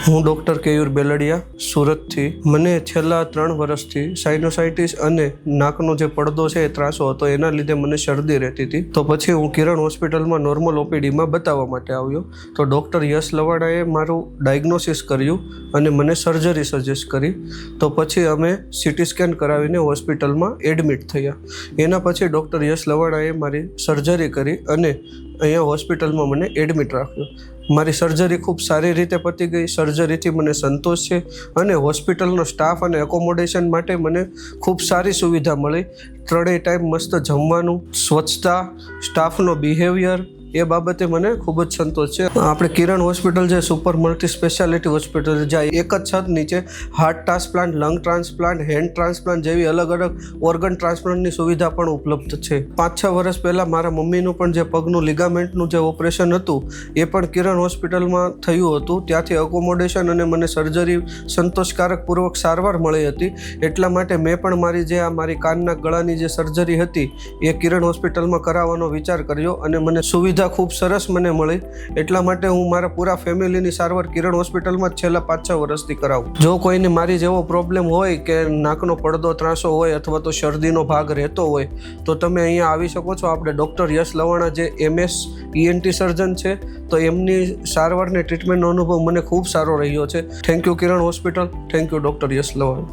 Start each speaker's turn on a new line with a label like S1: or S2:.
S1: હું ડૉક્ટર કેયુર બેલડિયા સુરતથી. મને છેલ્લા 3 વર્ષથી સાઇનોસાઇટિસ અને નાકનો જે પડદો છે એ ત્રાસો હતો. એના લીધે મને શરદી રહેતી હતી. તો પછી હું કિરણ હોસ્પિટલમાં નોર્મલ ઓપીડીમાં બતાવવા માટે આવ્યો. તો ડૉક્ટર યશ લવાડાએ મારું ડાયગ્નોસિસ કર્યું અને મને સર્જરી સજેસ્ટ કરી. તો પછી અમે CT સ્કેન કરાવીને હોસ્પિટલમાં એડમિટ થયા. એના પછી ડૉક્ટર યશ લવાડાએ મારી સર્જરી કરી અને અહીંયા હોસ્પિટલમાં મને એડમિટ રાખ્યો. મારી સર્જરી ખૂબ સારી રીતે પતી ગઈ. સર્જરીથી મને સંતોષ છે અને હોસ્પિટલનો સ્ટાફ અને એકોમોડેશન માટે મને ખૂબ સારી સુવિધા મળી. 3 ટાઈમ મસ્ત જમવાનું, સ્વચ્છતા, સ્ટાફનો બિહેવિયર, એ બાબતે મને ખૂબ જ સંતોષ છે. આપણે કિરણ હોસ્પિટલ જે સુપર મલ્ટી સ્પેશિયાલિટી હોસ્પિટલ છે, જ્યાં એક જ છત નીચે heart transplant, lung transplant, hand transplant જેવી અલગ અલગ ઓર્ગન ટ્રાન્સપ્લાન્ટની સુવિધા પણ ઉપલબ્ધ છે. 5-6 વર્ષ પહેલાં મારા મમ્મીનું પણ જે પગનું લિગામેન્ટનું જે ઓપરેશન હતું એ પણ કિરણ હોસ્પિટલમાં થયું હતું. ત્યાંથી એકોમોડેશન અને મને સર્જરી સંતોષકારકપૂર્વક સારવાર મળી હતી. એટલા માટે મેં પણ મારી કાનના ગળાની જે સર્જરી હતી એ કિરણ હોસ્પિટલમાં કરાવવાનો વિચાર કર્યો અને મને સુવિધા ખૂબ સરસ મને મળી. એટલા માટે હું મારા પૂરા ફેમિલીની સારવાર કિરણ હોસ્પિટલમાં જ છેલ્લા 5-6 વર્ષથી કરાવું. જો કોઈને મારી જેવો પ્રોબ્લેમ હોય કે નાકનો પડદો ત્રાસો હોય અથવા તો શરદીનો ભાગ રહેતો હોય તો તમે અહીંયા આવી શકો છો. આપણે ડૉક્ટર યશ લવાણા જે MS ENT સર્જન છે, તો એમની સારવારને ટ્રીટમેન્ટનો અનુભવ મને ખૂબ સારો રહ્યો છે. Thank you Kiran hospital. Thank you doctor Yash Lavana.